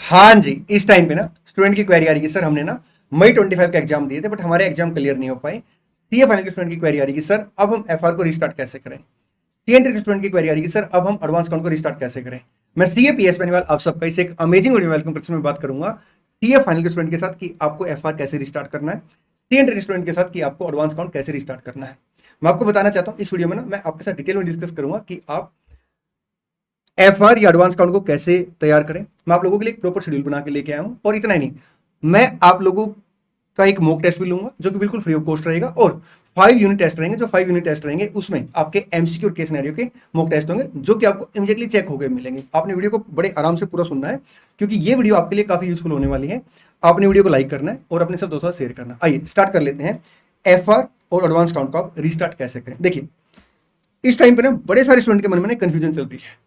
हाँ जी, इस टाइम पे ना स्टूडेंट की क्वेरी आ रही है सर हमने ना मई 25 का एग्जाम दिए थे बट हमारे एग्जाम क्लियर नहीं हो पाए। सीए फाइनल के स्टूडेंट की क्वेरी आ रही है सर अब हम एफआर को रिस्टार्ट कैसे करें। सीएंटर के स्टूडेंट की क्वेरी आ रही है सर अब हम एडवांस काउंट को रिस्टार्ट कैसे करें। मैं सीए पीएस बेनीवाल आप सबका इस एक अमेजिंग वीडियो वेलकम करते में बात करूंगा सीए फाइनल के स्टूडेंट के साथ कि आपको एफआर कैसे रिस्टार्ट करना है, सीएंटर के स्टूडेंट के साथ कि आपको एडवांस काउंट कैसे रिस्टार्ट करना है। मैं आपको बताना चाहता हूं इस वीडियो में ना मैं आपके साथ डिटेल में डिस्कस करूंगा कि आप एफआर या एडवांस काउंट को कैसे तैयार करें। मैं आप लोगों के लिए एक प्रॉपर शेड्यूल बना के लेके आया हूं और इतना ही नहीं, मैं आप लोगों का एक मॉक टेस्ट भी लूंगा जो कि बिल्कुल फ्री ऑफ कॉस्ट रहेगा और 5 यूनिट टेस्ट रहेंगे। जो 5 यूनिट टेस्ट रहेंगे उसमें आपके एमसीक्यू और केस सिनेरियो के मॉक टेस्ट होंगे जो कि आपको इमीडिएटली चेक होकर मिलेंगे। आपने वीडियो को बड़े आराम से पूरा सुनना है क्योंकि ये वीडियो आपके लिए काफी यूजफुल होने वाली है। आपने वीडियो को लाइक करना है और अपने सब दोस्तों से शेयर करना। आइए स्टार्ट कर लेते हैं एफआर और एडवांस काउंट को आप रिस्टार्ट कैसे करें। देखिए इस टाइम पे ना बड़े सारे स्टूडेंट के मन में कंफ्यूजन चल रही है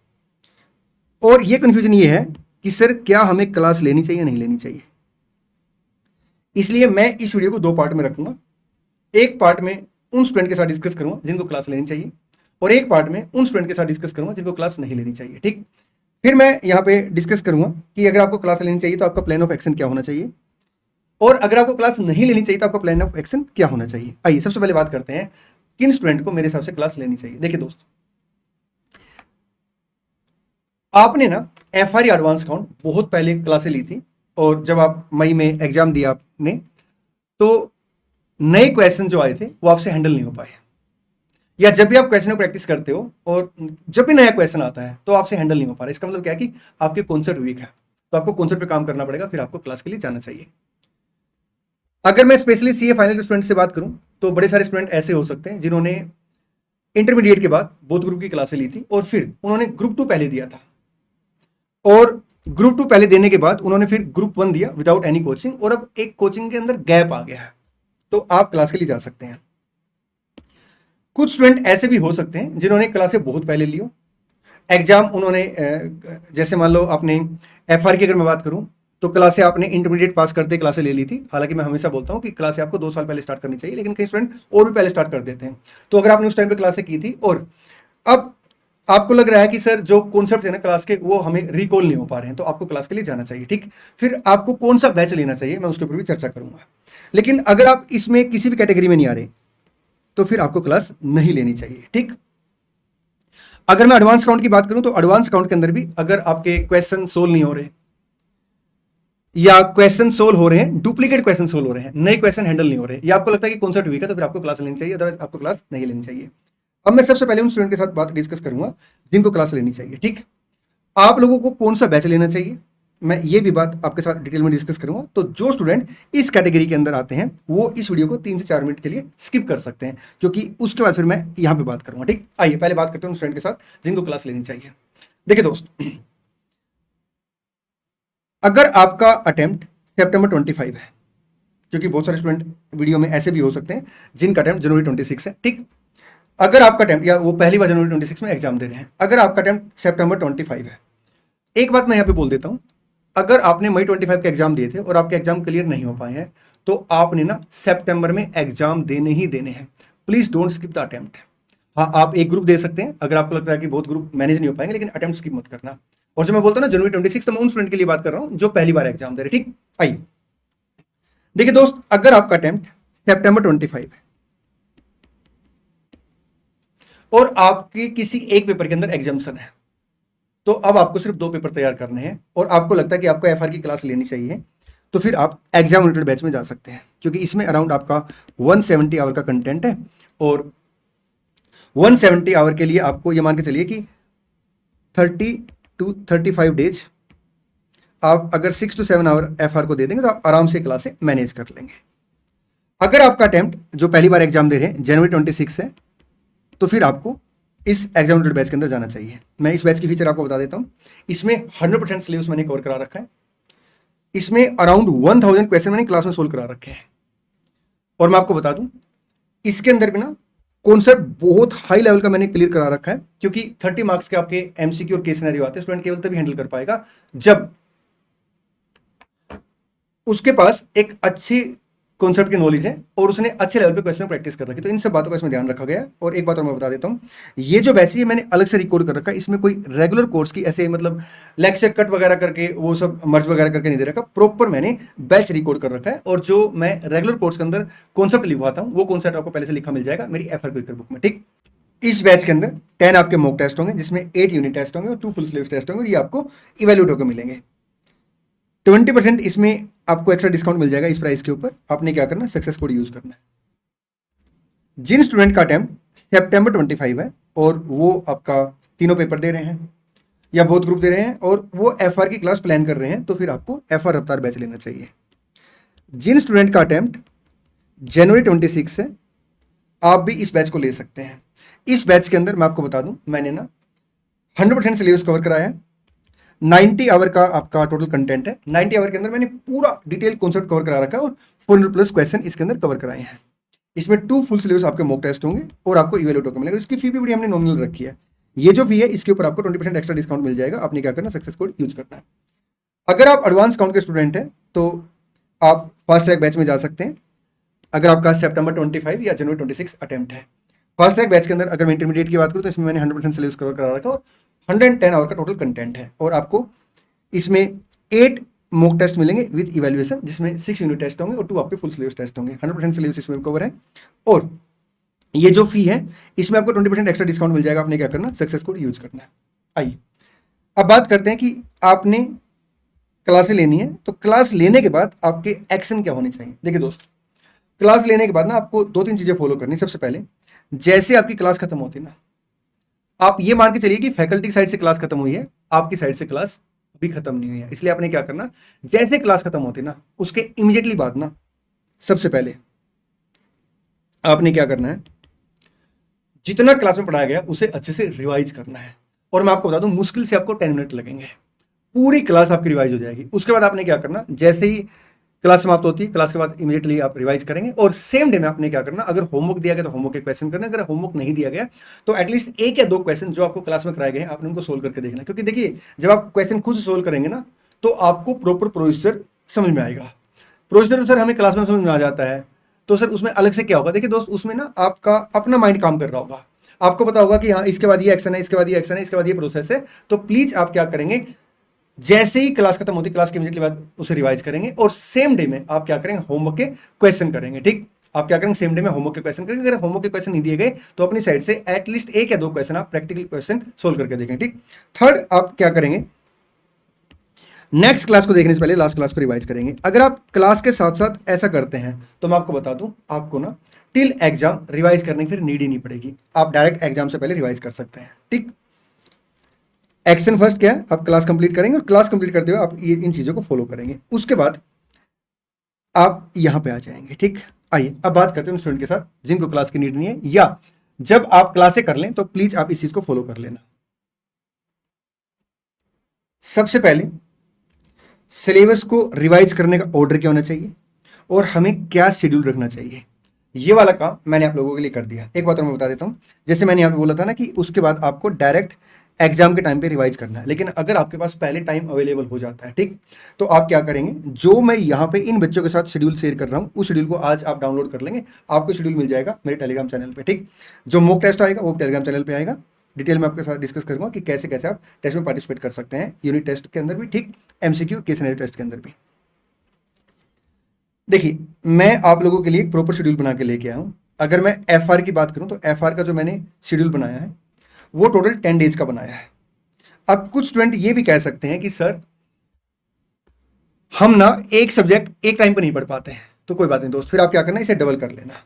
और ये कंफ्यूजन ये है कि सर क्या हमें क्लास लेनी चाहिए नहीं लेनी चाहिए। इसलिए मैं इस वीडियो को 2 पार्ट में रखूंगा। एक पार्ट में उन स्टूडेंट के साथ डिस्कस करूंगा जिनको क्लास लेनी चाहिए और एक पार्ट में उन स्टूडेंट के साथ डिस्कस करूंगा जिनको क्लास नहीं लेनी चाहिए। ठीक, फिर मैं यहां पे डिस्कस करूंगा कि अगर आपको क्लास लेनी चाहिए तो आपका प्लान ऑफ एक्शन क्या होना चाहिए और अगर आपको क्लास नहीं लेनी चाहिए तो आपका प्लान ऑफ एक्शन क्या होना चाहिए। आइए सबसे पहले बात करते हैं किन स्टूडेंट को मेरे हिसाब से क्लास लेनी चाहिए। देखिए दोस्त, आपने ना एफआर या एडवांस काउंट बहुत पहले क्लासें ली थी और जब आप मई में एग्जाम दिया आपने तो नए क्वेश्चन जो आए थे वो आपसे हैंडल नहीं हो पाए, या जब भी आप क्वेश्चन को प्रैक्टिस करते हो और जब भी नया क्वेश्चन आता है तो आपसे हैंडल नहीं हो पा रहा। इसका मतलब क्या है कि आपके कॉन्सेप्ट वीक है, तो आपको कॉन्सेप्ट पे काम करना पड़ेगा, फिर आपको क्लास के लिए जाना चाहिए। अगर मैं स्पेशली सीए फाइनल के स्टूडेंट से बात करूं तो बड़े सारे स्टूडेंट ऐसे हो सकते हैं जिन्होंने इंटरमीडिएट के बाद बोथ ग्रुप की क्लासें ली थी और फिर उन्होंने ग्रुप 2 पहले दिया था और ग्रुप 2 पहले देने के बाद उन्होंने फिर ग्रुप 1 दिया विदाउट एनी कोचिंग और अब एक कोचिंग के अंदर गैप आ गया है, तो आप क्लास के लिए जा सकते हैं। कुछ स्टूडेंट ऐसे भी हो सकते हैं जिन्होंने क्लासें बहुत पहले ली हो, एग्जाम उन्होंने जैसे मान लो आपने एफआर की अगर मैं बात करूं तो क्लासें आपने इंटरमीडिएट पास करते क्लासें ले ली थी। हालांकि मैं हमेशा बोलता हूं कि क्लासें आपको 2 साल पहले स्टार्ट करनी चाहिए, लेकिन कई स्टूडेंट और भी पहले स्टार्ट कर देते हैं। तो अगर आपने उस टाइम पे क्लासें की थी और अब आपको लग रहा है कि सर जो कॉन्सेप्ट है ना क्लास के वो हमें रिकॉल नहीं हो पा रहे हैं, तो आपको क्लास के लिए जाना चाहिए। ठीक, फिर आपको कौन सा बैच लेना चाहिए मैं उसके ऊपर भी चर्चा करूंगा। लेकिन अगर आप इसमें किसी भी कैटेगरी में नहीं आ रहे तो फिर आपको क्लास नहीं लेनी चाहिए। ठीक, अगर मैं एडवांस काउंट की बात करूं तो एडवांस काउंट के अंदर भी अगर आपके क्वेश्चन सोल्व नहीं हो रहे या क्वेश्चन सोल्व हो रहे हैं, डुप्लीकेट क्वेश्चन सोल्व हो रहे हैं, नए क्वेश्चन हैंडल नहीं हो रहे, या आपको लगता है कि कॉन्सेप्ट वीक है, तो फिर आपको क्लास लेनी चाहिए, अदरवाइज आपको क्लास नहीं लेनी चाहिए। अब मैं सबसे पहले उन स्टूडेंट के साथ बात डिस्कस करूंगा जिनको क्लास लेनी चाहिए। ठीक, आप लोगों को कौन सा बैच लेना चाहिए मैं ये भी बात आपके साथ डिटेल में डिस्कस करूंगा। तो जो स्टूडेंट इस कैटेगरी के अंदर आते हैं वो इस वीडियो को 3 से 4 मिनट के लिए स्किप कर सकते हैं क्योंकि उसके बाद फिर मैं यहां पे बात करूंगा। ठीक, आइए पहले बात करते हैं उन स्टूडेंट के साथ जिनको क्लास लेनी चाहिए। देखिए दोस्त, अगर आपका अटेम्प्ट सितंबर 25 है, क्योंकि बहुत सारे स्टूडेंट वीडियो में ऐसे भी हो सकते हैं जिनका अटेम्प्ट जनवरी 26 है। ठीक, अगर आपका अटेम्प्ट या वो पहली बार जनवरी 26 में एग्जाम दे रहे हैं, अगर आपका अटेम्प्ट सितंबर 25 है, एक बात मैं यहाँ पे बोल देता हूँ, अगर आपने मई 25 के एग्जाम दिए थे और आपके एग्जाम क्लियर नहीं हो पाए हैं तो आपने ना सितंबर में एग्जाम देने ही देने हैं। Please don't skip the attempt. हाँ, आप एक ग्रुप दे सकते हैं अगर आपको लगता है कि बहुत ग्रुप मैनेज नहीं हो पाएंगे, लेकिन अटेम्प्ट स्किप मत करना। और जो मैं बोलता हूँ ना जनवरी 26, तो मैं उन स्टूडेंट के लिए बात कर रहा हूँ जो पहली बार एग्जाम दे रहे। ठीक, आइए देखिए दोस्त, अगर आपका अटेम्प्ट सितंबर 25 है और आपकी किसी एक पेपर के अंदर एग्जाम्शन है, तो अब आपको सिर्फ 2 पेपर तैयार करने हैं और आपको लगता है कि आपको एफआर की क्लास लेनी चाहिए, तो फिर आप एग्जाम रिलेटेड बैच में जा सकते हैं क्योंकि इसमें अराउंड आपका 170 आवर का कंटेंट है और 170 आवर के लिए आपको ये मान के चलिए कि 30 to 35 डेज आप अगर 6 to 7 आवर एफआर को दे देंगे तो आप आराम से क्लासें मैनेज कर लेंगे। अगर आपका अटेम्प्ट जो पहली बार एग्जाम दे रहे हैं जनवरी 26 है, तो फिर आपको इस एग्जाम रिलेटेड बैच के अंदर जाना चाहिए। मैं इस बैच की फीचर आपको बता देता हूं, इसमें 100% सिलेबस मैंने कवर करा रखा है, इसमें अराउंड 1000 क्वेश्चन मैंने क्लास में सोल्व करा रखे हैं और मैं आपको बता दूं इसके अंदर भी ना कॉन्सेप्ट बहुत हाई लेवल का मैंने क्लियर करा रखा है क्योंकि 30 मार्क्स के आपके एमसीक्यू और केस सिनेरियो आते हैं। स्टूडेंट केवल तभी हैंडल कर पाएगा जब उसके पास एक अच्छी कॉन्सेप्ट की नॉलेज है और उसने अच्छे लेवल पे क्वेश्चन प्रैक्टिस कर रखी, तो इन सब बातों का इसमें ध्यान रखा गया। और एक बात और मैं बता देता हूँ, ये जो बैच है मैंने अलग से रिकॉर्ड कर रखा है, इसमें कोई रेगुलर कोर्स की ऐसे मतलब लेक्चर कट वगैरह करके वो सब मर्ज वगैरह करके नहीं दे रखा, प्रॉपर मैंने बैच रिकॉर्ड कर रखा है। और जो मैं रेगुलर कोर्स के अंदर कॉन्सेप्ट लिखवाता हूँ वो कॉन्सेप्ट आपको पहले से लिखा मिल जाएगा मेरी एफआर क्विकर बुक में, ठीक। इस बैच के अंदर 10 आपके मॉक टेस्ट होंगे, जिसमें 8 यूनिट टेस्ट होंगे और 2 फुल सिलेबस टेस्ट होंगे, और ये आपको इवैल्यूएट होकर मिलेंगे। 20% इसमें आपको एक्स्ट्रा डिस्काउंट मिल जाएगा इस प्राइस के ऊपर। आपने क्या करना है, सक्सेस कोड यूज करना है। जिन स्टूडेंट का अटेम्प्ट सितंबर 25 है और वो आपका तीनों पेपर दे रहे हैं या बहुत ग्रुप दे रहे हैं और वो एफआर की क्लास प्लान कर रहे हैं, तो फिर आपको एफआर रफ्तार बैच लेना चाहिए। जिन स्टूडेंट का अटेम्प्ट जनवरी 26 है, आप भी इस बैच को ले सकते हैं। इस बैच के अंदर मैं आपको बता दूं, मैंने ना 100% सिलेबस कवर कराया है। 90 आवर का आपका टोटल कंटेंट है। 90 आवर के अंदर मैंने पूरा डिटेल कॉन्सेप्ट कवर करा रखा है और 400+ क्वेश्चन इसके अंदर कवर कराए हैं। इसमें 2 फुल सिलेबस आपके मॉक टेस्ट होंगे और आपको इवैल्यूएट होकर मिलेगा। इसकी फी भी बड़ी हमने नॉमिनल रखी है। ये जो फी है इसके ऊपर आपको 20% एक्स्ट्रा डिस्काउंट मिल जाएगा। आपने क्या करना, सक्सेस कोड यूज करना है। अगर आप एडवांस काउंट के स्टूडेंट हैं तो आप फास्ट ट्रैक बैच में जा सकते हैं, अगर आपका सितंबर 25 या जनवरी 26 अटेम्प्ट है। फास्ट ट्रैक बैच के अंदर अगर मैं इंटरमीडिएट की बात करूँ तो इसमें मैंने 100% सिलेबस कवर करा रखा है और 110 आवर का टोटल कंटेंट है। और आपको इसमें 8 मॉक टेस्ट मिलेंगे विद इवैल्यूएशन, जिसमें 6 यूनिट टेस्ट होंगे और 2 आपके फुल सिलेबस टेस्ट होंगे। 100% सिलेबस इसमें कवर है। और ये जो फी है इसमें आपको 20% एक्स्ट्रा डिस्काउंट मिल जाएगा। आपने क्या करना, सक्सेस कोड यूज करना है। आइए अब बात करते हैं कि आपने क्लासें लेनी है, तो क्लास लेने के बाद आपके एक्शन क्या होने चाहिए। देखिए दोस्त, क्लास लेने के बाद ना आपको 2-3 चीजें फॉलो करनी। सबसे पहले, जैसे आपकी क्लास खत्म होती है ना, आप ये मान के चलिए कि फैकल्टी की साइड से क्लास खत्म हुई है, आपकी साइड से क्लास अभी खत्म नहीं हुई है। इसलिए आपने क्या करना, जैसे क्लास खत्म होती है ना उसके इमीडिएटली बाद ना सबसे पहले आपने क्या करना है, जितना क्लास में पढ़ाया गया उसे अच्छे से रिवाइज करना है। और मैं आपको बता दूं, मुश्किल से आपको 10 मिनट लगेंगे, पूरी क्लास आपकी रिवाइज हो जाएगी। उसके बाद आपने क्या करना, जैसे ही क्लास समाप्त होती है, क्लास के बाद इमीडिएटली आप रिवाइज करेंगे। और सेम डे में आपने क्या करना, अगर होमवर्क दिया गया तो होमवर्क के क्वेश्चन करना, अगर होमवर्क नहीं दिया गया तो एटलीस्ट 1 या 2 क्वेश्चन जो आपको क्लास में कराए गए हैं आपने उनको सोल्व करके देखना। क्योंकि देखिए, जब आप क्वेश्चन खुद से सोल्व करेंगे ना तो आपको प्रॉपर प्रोसीजर समझ में आएगा। प्रोसीजर तो सर हमें क्लास में समझ में आ जाता है, तो सर उसमें अलग से क्या होगा। देखिए दोस्त, उसमें ना आपका अपना माइंड काम कर रहा होगा, आपको पता होगा कि हाँ इसके बाद ये एक्शन है, इसके बाद ये एक्शन है, इसके बाद ये प्रोसेस है। तो प्लीज आप क्या करेंगे, जैसे ही क्लास खत्म होती है, क्लास के इमीडिएटली बाद उसे रिवाइज करेंगे और सेम डे में आप क्या करेंगे, होमवर्क के क्वेश्चन करेंगे। ठीक, आप क्या करेंगे, सेम डे में होमवर्क के क्वेश्चन करेंगे। अगर होमवर्क के क्वेश्चन नहीं दिए गए तो अपनी साइड से एटलीस्ट 1 या 2 क्वेश्चन आप प्रैक्टिकल क्वेश्चन सोल्व करके देखें। ठीक, थर्ड, आप क्या करेंगे, नेक्स्ट क्लास को देखने से पहले लास्ट क्लास को रिवाइज करेंगे। अगर आप क्लास के साथ साथ ऐसा करते हैं तो मैं आपको बता दूं, आपको ना टिल एग्जाम रिवाइज करने की फिर नीड ही नहीं पड़ेगी। आप डायरेक्ट एग्जाम से पहले रिवाइज कर सकते हैं। ठीक, एक्शन फर्स्ट क्या है, आप क्लास कंप्लीट करेंगे और क्लास कंप्लीट करते हुए आप ये इन चीजों को फॉलो करेंगे। उसके बाद आप यहां पे आ जाएंगे। ठीक, आइए अब बात करते हैं उन स्टूडेंट के साथ जिनको क्लास की नीड नहीं है, या जब आप क्लासे कर लें तो प्लीज आप इस चीज को फॉलो कर लेना। सबसे पहले सिलेबस को रिवाइज करने का ऑर्डर क्या होना चाहिए और हमें क्या शेड्यूल रखना चाहिए, ये वाला काम मैंने आप लोगों के लिए कर दिया। एक बात और मैं बता देता हूं, जैसे मैंने यहां पे बोला था ना कि उसके बाद आपको डायरेक्ट एग्जाम के टाइम पे रिवाइज करना है, लेकिन अगर आपके पास पहले टाइम अवेलेबल हो जाता है, ठीक, तो आप क्या करेंगे, जो मैं यहाँ पे इन बच्चों के साथ शेड्यूल शेयर कर रहा हूँ उस शेड्यूल को आज आप डाउनलोड कर लेंगे। आपको शेड्यूल मिल जाएगा मेरे टेलीग्राम चैनल पे। ठीक, जो मॉक टेस्ट आएगा वो टेलीग्राम चैनल पे आएगा। डिटेल में आपके साथ डिस्कस करूंगा कि कैसे कैसे आप टेस्ट में पार्टिसिपेट कर सकते हैं, यूनिट टेस्ट के अंदर भी, ठीक, एमसीक्यू केस स्टडी टेस्ट के अंदर भी। देखिए, मैं आप लोगों के लिए एक प्रॉपर शेड्यूल बना के लेके आया हूं। अगर मैं एफआर की बात करूं तो एफआर का जो मैंने शेड्यूल बनाया है वो टोटल 10 डेज का बनाया है। अब कुछ स्टूडेंट ये भी कह सकते हैं कि सर हम ना एक सब्जेक्ट एक टाइम पर नहीं पढ़ पाते हैं, तो कोई बात नहीं दोस्त, फिर आप क्या करना है, इसे डबल कर लेना।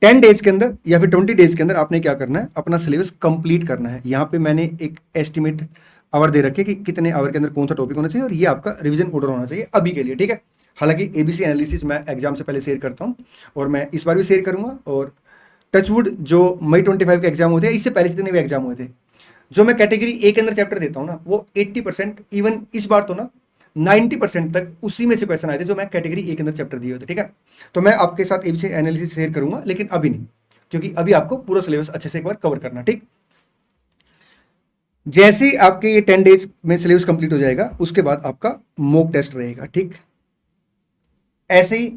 10 डेज के अंदर या फिर 20 डेज के अंदर आपने क्या करना है, अपना सिलेबस कंप्लीट करना है। यहाँ पे मैंने एक एस्टिमेट आवर दे रखे कि कितने आवर के अंदर कौन सा टॉपिक होना चाहिए और ये आपका रिवीजन ऑर्डर होना चाहिए अभी के लिए। ठीक है, हालांकि एबीसी एनालिसिस मैं एग्जाम से पहले शेयर करता हूँ और मैं इस बार भी शेयर करूंगा। और टचवुड जो मई 25 के एग्जाम हुए थे, इससे पहले जितने भी एग्जाम हुए थे, जो मैं कैटेगरी ए के अंदर चैप्टर देता हूँ ना, वो 80%, इवन इस बार तो ना 90% तक उसी में से क्वेश्चन आए थे जो मैं कैटेगरी ए के अंदर चैप्टर दिए होते। ठीक है, तो मैं आपके साथ एबीसी एनालिसिस शेयर करूंगा, लेकिन अभी नहीं, क्योंकि अभी आपको पूरा सिलेबस अच्छे से एक बार कवर करना। ठीक, जैसे ही आपके ये 10 डेज में सिलेबस कंप्लीट हो जाएगा उसके बाद आपका मॉक टेस्ट रहेगा। ठीक, ऐसे ही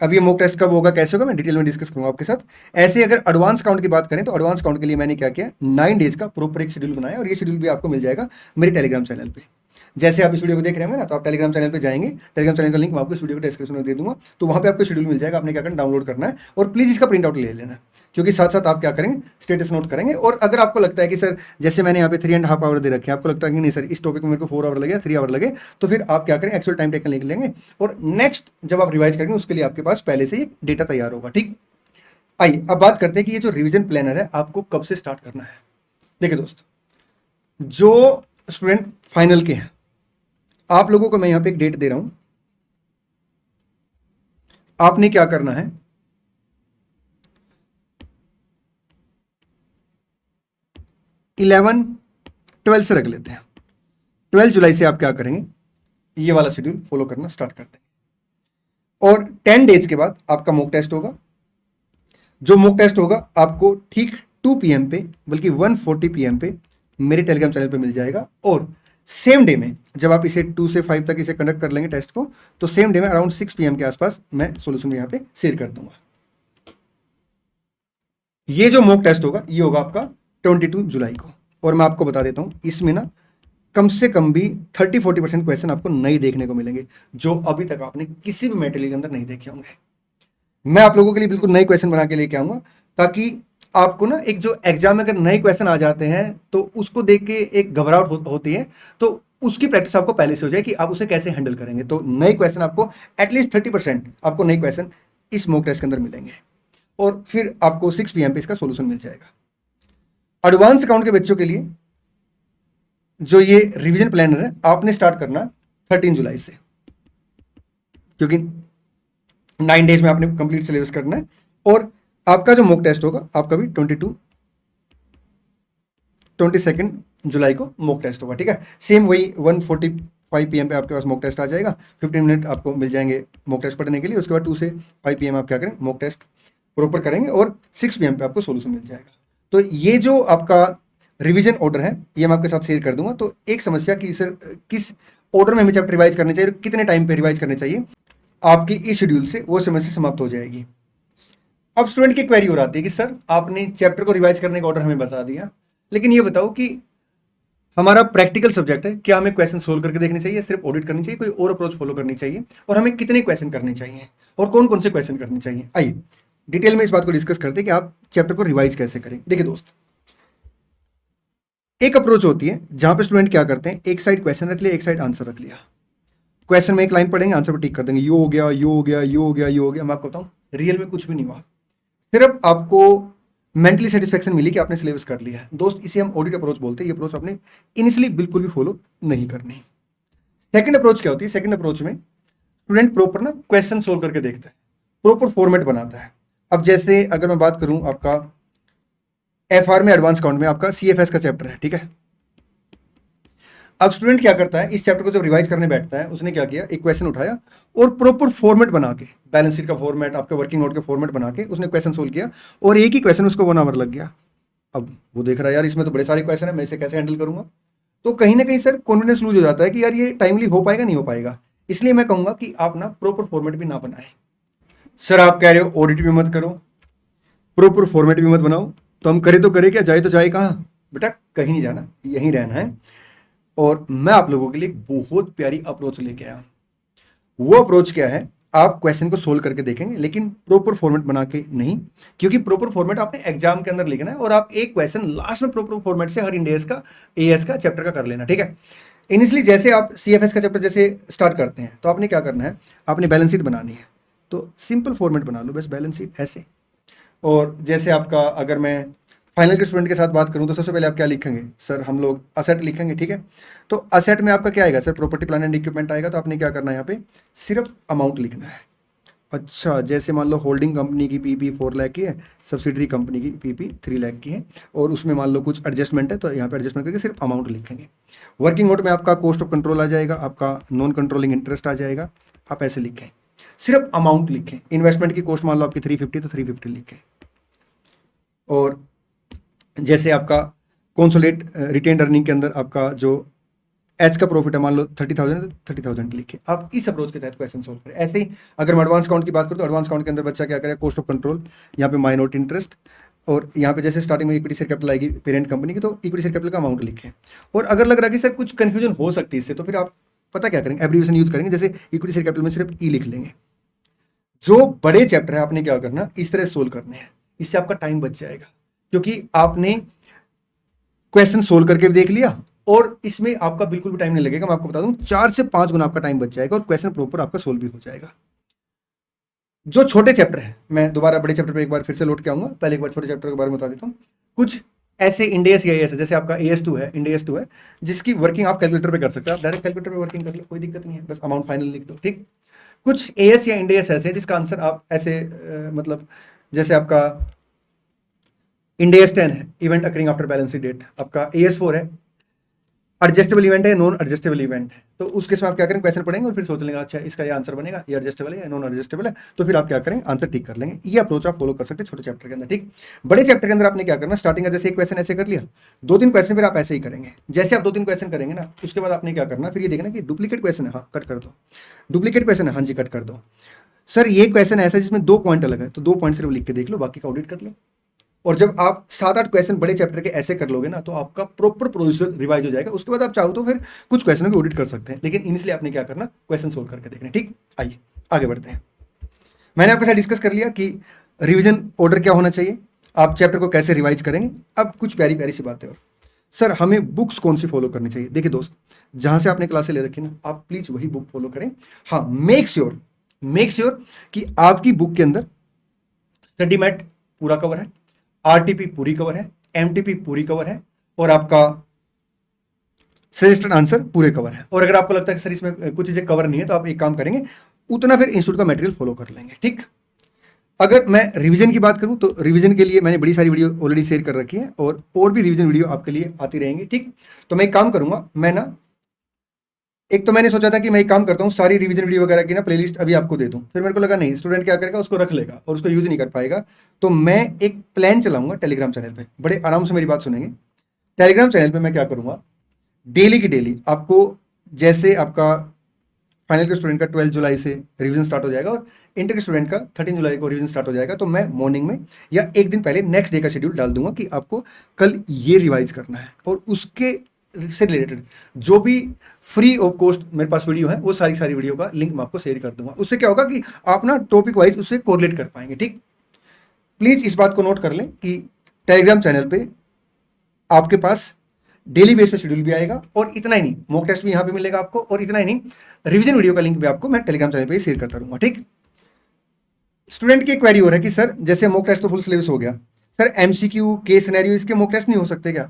अब ये मॉक टेस्ट कब होगा, कैसे होगा, मैं डिटेल में डिस्कस करूंगा आपके साथ। ऐसे अगर एडवांस काउंट की बात करें तो एडवांस काउंट के लिए मैंने क्या किया, 9 डेज का प्रॉपर एक शेड्यूल बनाया, और ये शेड्यूल भी आपको मिल जाएगा मेरे टेलीग्राम चैनल पे। जैसे आप इस वीडियो को देख रहे होंगे ना, तो आप टेलीग्राम चैनल पे जाएंगे, टेलीग्राम चैनल का लिंक मैं आपको इस वीडियो को डिस्क्रिप्शन में दे दूंगा, तो वहां पे आपको शेड्यूल मिल जाएगा। आपने क्या करना, डाउनलोड करना है, और प्लीज इसका प्रिंट आउट ले लेना, क्योंकि साथ साथ आप क्या करेंगे, स्टेटस नोट करेंगे। और अगर आपको लगता है कि सर जैसे मैंने यहाँ पे 3.5 आवर दे रखे हैं, आपको लगता है कि नहीं सर इस टॉपिक में मेरे को 4 आवर लगे, 3 आवर लगे, तो फिर आप क्या करें, एक्चुअल टाइम टेकन लिख लेंगे, और नेक्स्ट जब आप रिवाइज करेंगे उसके लिए आपके पास पहले से ही डेटा तैयार होगा। ठीक, आइए अब बात करते हैं कि ये जो रिवीजन प्लानर है आपको कब से स्टार्ट करना है। देखिए दोस्त, जो स्टूडेंट फाइनल के हैं, आप लोगों को मैं यहां पे एक डेट दे रहा हूं, आपने क्या करना है, 11, 12 से रख लेते हैं। 12 जुलाई से आप क्या करेंगे, ये वाला शेड्यूल फॉलो करना स्टार्ट करते हैं, और 10 डेज के बाद आपका मॉक टेस्ट होगा। जो मॉक टेस्ट होगा आपको ठीक 2 PM पे, बल्कि 1:40 PM पे मेरे टेलीग्राम चैनल पे मिल जाएगा। और सेम डे में जब आप इसे 2 से 5 तक इसे कंडक्ट कर लेंगे टेस्ट को, तो सेम डे में अराउंड 6 PM के आसपास मैं सोल्यूशन यहाँ पे शेयर कर दूंगा। ये जो मॉक टेस्ट होगा ये होगा आपका 22 जुलाई को, और मैं आपको बता देता हूं इसमें ना कम से कम भी 30-40% क्वेश्चन आपको नए देखने को मिलेंगे, जो अभी तक आपने किसी भी मटेरियल के अंदर नहीं देखे होंगे। मैं आप लोगों के लिए बिल्कुल नए क्वेश्चन बना के लेके आऊंगा, ताकि आपको ना एक जो एग्जाम में अगर नए क्वेश्चन आ जाते हैं तो उसको देख के एक घबराहट होती है, तो उसकी प्रैक्टिस आपको पहले से हो जाए कि आप उसे कैसे हैंडल करेंगे। तो नए क्वेश्चन आपको एटलीस्ट 30% आपको नए क्वेश्चन इस मॉक टेस्ट के अंदर मिलेंगे, और फिर आपको 6 PM पे इसका सोल्यूशन मिल जाएगा। एडवांस अकाउंट के बच्चों के लिए जो ये रिवीजन प्लानर है आपने स्टार्ट करना 13 जुलाई से, क्योंकि 9 डेज में आपने कंप्लीट सिलेबस करना है। और आपका जो मॉक टेस्ट होगा आपका भी 22 जुलाई को मॉक टेस्ट होगा। ठीक है, सेम वही 1:45 PM पे आपके पास मॉक टेस्ट आ जाएगा। 15 मिनट आपको मिल जाएंगे मॉक टेस्ट पढ़ने के लिए। उसके बाद 2 से 5 PM आप क्या करें, मॉक टेस्ट प्रॉपर करेंगे, और 6 PM पे आपको सोल्यूशन मिल जाएगा। तो ये जो आपका रिवीजन ऑर्डर है ये मैं आपके साथ शेयर कर दूंगा। तो एक समस्या कि सर किस ऑर्डर में हमें चैप्टर रिवाइज करने चाहिए, कितने टाइम पे रिवाइज करने चाहिए, आपकी इस शेड्यूल से वो समस्या समाप्त हो जाएगी। अब स्टूडेंट की क्वेरी हो आती है कि सर आपने चैप्टर को रिवाइज करने का ऑर्डर हमें बता दिया, लेकिन ये बताओ कि हमारा प्रैक्टिकल सब्जेक्ट है, क्या हमें क्वेश्चन सोल्व करके देखने चाहिए, सिर्फ ऑडिट करनी चाहिए, कोई और अप्रोच फॉलो करनी चाहिए, और हमें कितने क्वेश्चन करने चाहिए और कौन कौन से क्वेश्चन करने चाहिए। आइए डिटेल में इस बात को डिस्कस करते हैं कि आप चैप्टर को रिवाइज कैसे करें। देखिए दोस्त, एक अप्रोच होती है जहां पे स्टूडेंट क्या करते हैं, एक साइड क्वेश्चन रख लिया, एक साइड आंसर रख लिया। क्वेश्चन में एक लाइन पढ़ेंगे, आंसर पर टिक कर देंगे, यो हो गया, यो हो गया, यो हो गया, यो हो गया। मैं आपको बताऊं रियल में कुछ भी नहीं हुआ, सिर्फ आपको मेंटली सेटिस्फेक्शन मिली कि आपने सिलेबस कर लिया है। दोस्त इसे हम ऑडिट अप्रोच बोलते हैं। ये अप्रोच आपने इनिशियली बिल्कुल भी फॉलो नहीं करनी। सेकंड अप्रोच क्या होती है, सेकंड अप्रोच में स्टूडेंट प्रॉपर ना क्वेश्चन सोल्व करके देखता है, प्रॉपर फॉर्मेट बनाता है। अब जैसे अगर मैं बात करूं आपका FR में, एडवांस काउंट में आपका CFS का चैप्टर है, ठीक है। अब स्टूडेंट क्या करता है, इस चैप्टर को जब रिवाइज करने बैठता है, उसने क्या किया, एक क्वेश्चन उठाया और प्रॉपर फॉर्मेट बना के, बैलेंस शीट का फॉर्मेट, आपके वर्किंग नोट का फॉर्मेट बना के उसने क्वेश्चन सोल्व किया, और एक ही क्वेश्चन उसको 1 आवर लग गया। अब वो देख रहा है यार इसमें तो बड़े सारे क्वेश्चन है, मैं इसे कैसे हैंडल करूंगा। तो कहीं ना कहीं सर कॉन्फिडेंस लूज हो जाता है कि यार ये टाइमली हो पाएगा नहीं हो पाएगा। इसलिए मैं कहूंगा कि आप ना प्रॉपर फॉर्मेट भी ना बनाए। सर आप कह रहे हो ऑडिट भी मत करो, प्रॉपर फॉर्मेट भी मत बनाओ, तो हम करे तो करे क्या, जाए तो जाए कहाँ। बेटा कहीं नहीं जाना, यहीं रहना है। और मैं आप लोगों के लिए बहुत प्यारी अप्रोच लेके आया। वो अप्रोच क्या है, आप क्वेश्चन को सोल्व करके देखेंगे, लेकिन प्रॉपर फॉर्मेट बना के नहीं, क्योंकि प्रॉपर फॉर्मेट आपने एग्जाम के अंदर लिखना है, और आप एक क्वेश्चन लास्ट में प्रॉपर फॉर्मेट से हर इंडियस का, AS का चैप्टर का कर लेना, ठीक है। इनिशियली जैसे आप CFS का चैप्टर जैसे स्टार्ट करते हैं, तो आपने क्या करना है, आपने बैलेंस शीट बनानी है, तो सिंपल फॉर्मेट बना लो बस, बैलेंस शीट ऐसे। और जैसे आपका अगर मैं फाइनल के स्टूडेंट के साथ बात करूं, तो सबसे पहले आप क्या लिखेंगे, सर हम लोग असेट लिखेंगे, ठीक है। तो असेट में आपका क्या आएगा, sir property plant and equipment आएगा। तो आपने क्या करना है, यहाँ पे सिर्फ अमाउंट लिखना है। अच्छा, जैसे मान लो होल्डिंग कंपनी की PP 4 लाख की है, सब्सिडरी कंपनी की PP 3 लाख की है, और उसमें मान लो कुछ एडजस्टमेंट है, तो यहाँ पे एडजस्टमेंट करके सिर्फ अमाउंट लिखेंगे। वर्किंग नोट में आपका कॉस्ट ऑफ कंट्रोल आ जाएगा, आपका नॉन कंट्रोलिंग इंटरेस्ट आ जाएगा, आप ऐसे लिखें, सिर्फ अमाउंट लिखें। इन्वेस्टमेंट की कॉस्ट मान लो आपकी 350, तो 350 लिखें। और जैसे आपका कंसोलिडेट रिटेन्ड अर्निंग के अंदर आपका जो एच का प्रॉफिट है मान लो 30,000 30,000 लिखे, आप इस अप्रोच के तहत क्वेश्चन सोल्व करें। ऐसे ही अगर मैं एडवांस काउंट की बात करूँ तो एडवांस काउंट के अंदर बच्चा क्या करे, कॉस्ट ऑफ कंट्रोल, यहाँ पे माइनॉरिटी इंटरेस्ट, और यहाँ पे जैसे स्टार्टिंग में इक्विटी शेयर कैपिटल आएगी पेरेंट कंपनी की, तो इक्विटी शेयर कैपिटल का अमाउंट लिखें। और अगर लग रहा है कि सर कुछ कंफ्यूजन हो सकती है इससे, तो फिर आप पता क्या करेंगे, एब्रीविएशन यूज करेंगे, जैसे इक्विटी शेयर कैपिटल में सिर्फ ई लिख लेंगे। जो बड़े चैप्टर है आपने क्या करना, इस तरह सोल्व करने हैं, इससे आपका टाइम बच जाएगा, क्योंकि आपने क्वेश्चन सोल्व करके भी देख लिया और इसमें आपका बिल्कुल भी टाइम नहीं लगेगा। मैं आपको बता दूं 4 से 5 गुना आपका टाइम बच जाएगा और क्वेश्चन प्रॉपर आपका सोल्व भी हो जाएगा। जो छोटे चैप्टर है, मैं दोबारा बड़े चैप्टर पे एक बार फिर से लौट के आऊंगा, पहले एक बार छोटे चैप्टर के बारे में बता देता हूँ। कुछ ऐसे इंडेस या एस है, जैसे आपका AS2 है, इंडेस 2 है, जिसकी वर्किंग आप कैलकुलेटर पे कर सकते हो, आप डायरेक्ट कैलकुलेटर पे वर्किंग कर लो, कोई दिक्कत नहीं है, बस अमाउंट फाइनल लिख दो, ठीक। कुछ AS या इंडेस ऐसे जिसका आंसर आप ऐसे मतलब जैसे आपका इंडेस 10 है, event occurring after balance sheet date, आपका AS4 है, एडजस्टेबल इवेंट है, नॉन एडजस्टेबल इवेंट है। तो उसके साथ आप क्या करें, क्वेश्चन पढ़ेंगे और फिर सोच लेंगे अच्छा इसका ये आंसर बनेगा, ये एडजस्टेबल है या नॉन एडजस्टेबल है, तो फिर आप क्या करें, आंसर टिक कर लेंगे। ये अप्रोच आप फॉलो कर सकते हैं छोटे चैप्टर के अंदर, ठीक। बड़े चैप्टर के अंदर आपने क्या करना, स्टार्टिंग का जैसे एक क्वेश्चन ऐसे कर लिया, 2-3 क्वेश्चन फिर आप ऐसे ही करेंगे। जैसे आप 2-3 क्वेश्चन करेंगे ना, उसके बाद आपने क्या करना, फिर ये देखना कि डुप्लीकेट क्वेश्चन है, हाँ कट कर दो, डुप्लीकेट क्वेश्चन है, हाँ जी कट कर दो। सर ये क्वेश्चन ऐसा है जिसमें 2 पॉइंट अलग है, तो 2 पॉइंट सिर्फ लिख के देख लो, बाकी का ऑडिट कर लो। और जब आप 7-8 क्वेश्चन बड़े चैप्टर के ऐसे कर लोगे ना, तो आपका प्रॉपर प्रोसीजर रिवाइज हो जाएगा। उसके बाद आप चाहो तो फिर कुछ क्वेश्चनों की ऑडिट कर सकते हैं, लेकिन इनिशियली आपने क्या करना, क्वेश्चन सोल्व करके देखना, ठीक। आइए आगे बढ़ते हैं। मैंने आपके साथ डिस्कस कर लिया कि रिवीजन ऑर्डर क्या होना चाहिए, आप चैप्टर को कैसे रिवाइज करेंगे। अब कुछ प्यारी प्यारी सी बातें और, सर हमें बुक्स कौन सी फॉलो करनी चाहिए। देखिए दोस्त, जहां से आपने क्लासें ले रखी ना, आप प्लीज वही बुक फॉलो करें। हाँ, मेक श्योर कि आपकी बुक के अंदर स्टडी मैट पूरा कवर है, RTP पूरी कवर है, MTP पूरी कवर है, और आपका सजेस्टेड आंसर पूरे कवर है। और अगर आपको लगता है कि सर इसमें कुछ चीजें कवर नहीं है, तो आप एक काम करेंगे, उतना फिर इंस्टीट्यूट का मटेरियल फॉलो कर लेंगे, ठीक। अगर मैं रिवीजन की बात करूं तो रिवीजन के लिए मैंने बड़ी सारी वीडियो ऑलरेडी शेयर कर रखी है, और भी रिवीजन वीडियो आपके लिए आती रहेंगी, ठीक। तो मैं एक काम करूंगा, मैं ना एक तो मैंने सोचा था कि मैं एक काम करता हूँ, सारी रिवीजन वीडियो वगैरह की ना प्लेलिस्ट अभी आपको दे दूँ, फिर मेरे को लगा नहीं, स्टूडेंट क्या करेगा, उसको रख लेगा और उसको यूज नहीं कर पाएगा। तो मैं एक प्लान चलाऊंगा टेलीग्राम चैनल पे, बड़े आराम से मेरी बात सुनेंगे। टेलीग्राम चैनल पे मैं क्या करूंगा, डेली की डेली आपको, जैसे आपका फाइनल के स्टूडेंट का 12 जुलाई से रिवीजन स्टार्ट हो जाएगा और इंटर के स्टूडेंट का 13 जुलाई को रिवीजन स्टार्ट हो जाएगा, तो मैं मॉर्निंग में या एक दिन पहले नेक्स्ट डे का शेड्यूल डाल दूंगा कि आपको कल ये रिवाइज करना है, और उसके से रिलेटेड जो भी फ्री ऑफ कॉस्ट मेरे पास वीडियो है, वो सारी वीडियो का लिंक मैं आपको शेयर कर दूंगा। उससे क्या होगा कि आप ना टॉपिक वाइज उससे कोरिलेट कर पाएंगे, ठीक। प्लीज इस बात को नोट कर लें कि टेलीग्राम चैनल पे आपके पास डेली बेस पे शेड्यूल भी आएगा, और इतना ही नहीं, मॉक टेस्ट भी यहां पे मिलेगा आपको, और इतना ही नहीं, रिवीजन वीडियो का लिंक भी आपको मैं टेलीग्राम चैनल पे शेयर करता रहूंगा, ठीक। स्टूडेंट की क्वेरी हो रहा है कि सर जैसे मॉक टेस्ट तो फुल सिलेबस हो गया, सर MCQ केस सिनेरियो इसके मॉक टेस्ट नहीं हो सकते क्या।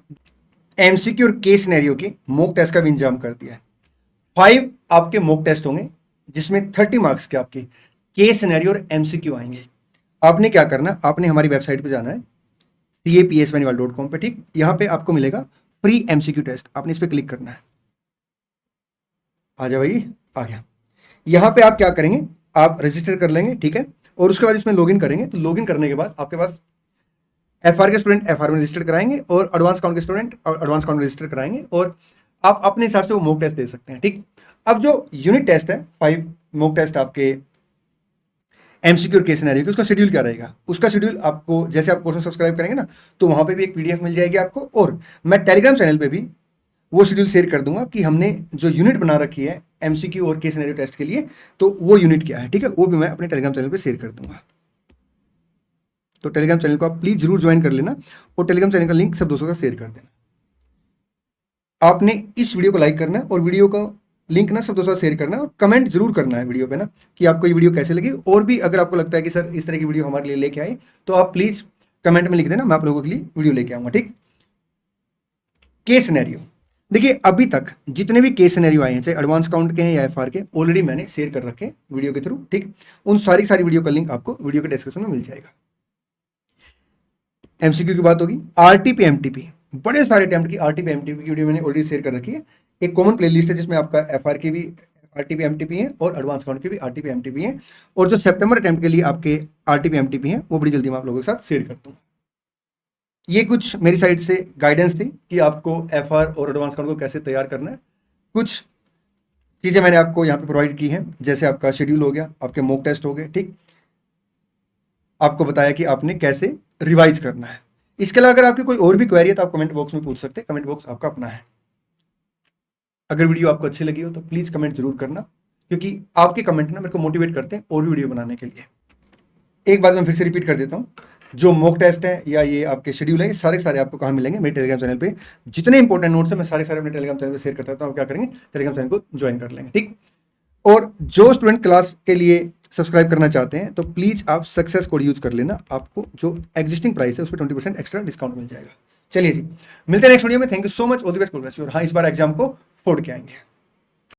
MCQ और केस सिनेरियो की मॉक टेस्ट का भी इंतजाम कर दिया है। 5 आपके मॉक टेस्ट होंगे, जिसमें 30 मार्क्स के आपके केस सिनेरियो और MCQ आएंगे। आपने क्या करना, आपने हमारी वेबसाइट पे जाना है capsvanival.com पे, ठीक। यहां पे आपको मिलेगा फ्री MCQ टेस्ट, आपने इस पे क्लिक करना है। आ जाओ भाई, आ गया। यहां पे आप क्या करेंगे, आप रजिस्टर कर लेंगे, ठीक है, और उसके बाद इसमें लॉगिन करेंगे। तो लॉगिन करने के बाद आपके पास FR के स्टूडेंट FR में रजिस्टर कराएंगे, और एडवांस काउंट के स्टूडेंट एडवांस काउंट में रजिस्टर कराएंगे, और आप अपने हिसाब से वो मॉक टेस्ट दे सकते हैं, ठीक। अब जो यूनिट टेस्ट है, 5 मॉक टेस्ट आपके MCQ और केस सिनेरियो की, उसका शेड्यूल क्या रहेगा, उसका शेड्यूल आपको जैसे आप कोर्स में सब्सक्राइब करेंगे ना, तो वहां पे भी एक PDF मिल जाएगी आपको, और मैं टेलीग्राम चैनल पे भी वो शेड्यूल शेयर कर दूंगा कि हमने जो यूनिट बना रखी है MCQ और केस सिनेरियो टेस्ट के लिए, तो वो यूनिट क्या है, ठीक है, वो भी मैं अपने टेलीग्राम चैनल पे शेयर कर दूंगा। तो टेलीग्राम चैनल को आप प्लीज जरूर ज्वाइन कर लेना, और टेलीग्राम चैनल का लिंक सब दोस्तों का शेयर कर देना। आपने इस वीडियो को लाइक करना है, और वीडियो का लिंक ना सब दोस्तों का शेयर करना है, और कमेंट जरूर करना है वीडियो पे ना कि आपको ये वीडियो कैसे लगी। और भी अगर आपको लगता है कि सर इस तरह की वीडियो हमारे लिए लेके आए, तो आप प्लीज कमेंट में लिख देना, मैं आप लोगों के लिए वीडियो लेके आऊंगा, ठीक। केस सिनेरियो, देखिए अभी तक जितने भी केस सिनेरियो आए हैं, चाहे एडवांस काउंट के हैं या FR के, ऑलरेडी मैंने शेयर कर रखे वीडियो के थ्रू, ठीक। उन सारी वीडियो का लिंक आपको वीडियो के डिस्क्रिप्शन में मिल जाएगा। MCQ की बात होगी, RTP MTP, बड़े सारे अटेम्प्ट की RTP MTP की वीडियो मैंने ऑलरेडी शेयर कर रखी है। एक कॉमन प्लेलिस्ट है जिसमें आपका FR के भी RTP MTP है, और एडवांस काउंट के भी RTP MTP है, और जो सितंबर अटेम्प्ट के लिए आपके RTP MTP है, वो बड़ी जल्दी मैं आप लोगों के साथ शेयर कर दूंगा। ये कुछ मेरी साइड से गाइडेंस थी कि आपको FR और एडवांस काउंट को कैसे तैयार करना है। कुछ चीज़ें मैंने आपको यहाँ पे प्रोवाइड की हैं, जैसे आपका शेड्यूल हो गया, आपके मॉक टेस्ट हो गए, ठीक, आपको बताया कि आपने कैसे रिवाइज करना है। इसके अलावा अगर आपकी कोई और भी क्वेरी है तो आप कमेंट बॉक्स में पूछ सकते हैं, कमेंट बॉक्स आपका अपना है। अगर वीडियो आपको अच्छी लगी हो तो प्लीज़ कमेंट जरूर करना, क्योंकि आपके कमेंट ना मेरे को मोटिवेट करते हैं और भी वीडियो बनाने के लिए। एक बात मैं फिर से रिपीट कर देता हूँ, जो मॉक टेस्ट है या ये आपके शेड्यूल है, ये सारे सारे आपको कहाँ मिलेंगे, मेरे टेलीग्राम चैनल पे। जितने इंपॉर्टेंट नोट्स है मैं सारे सारे अपने टेलीग्राम चैनल पे शेयर करता हूँ, तो आप क्या करेंगे, टेलीग्राम चैनल को ज्वाइन कर लेंगे, ठीक। और जो स्टूडेंट क्लास के लिए सब्सक्राइब करना चाहते हैं तो प्लीज़ आप सक्सेस कोड यूज कर लेना, आपको जो एग्जिस्टिंग प्राइस है उस पर 20% एक्स्ट्रा डिस्काउंट मिल जाएगा। चलिए जी, मिलते हैं नेक्स्ट वीडियो में। Thank you so much, all the best, और हाँ, इस बार एग्जाम को फोड़ के आएंगे।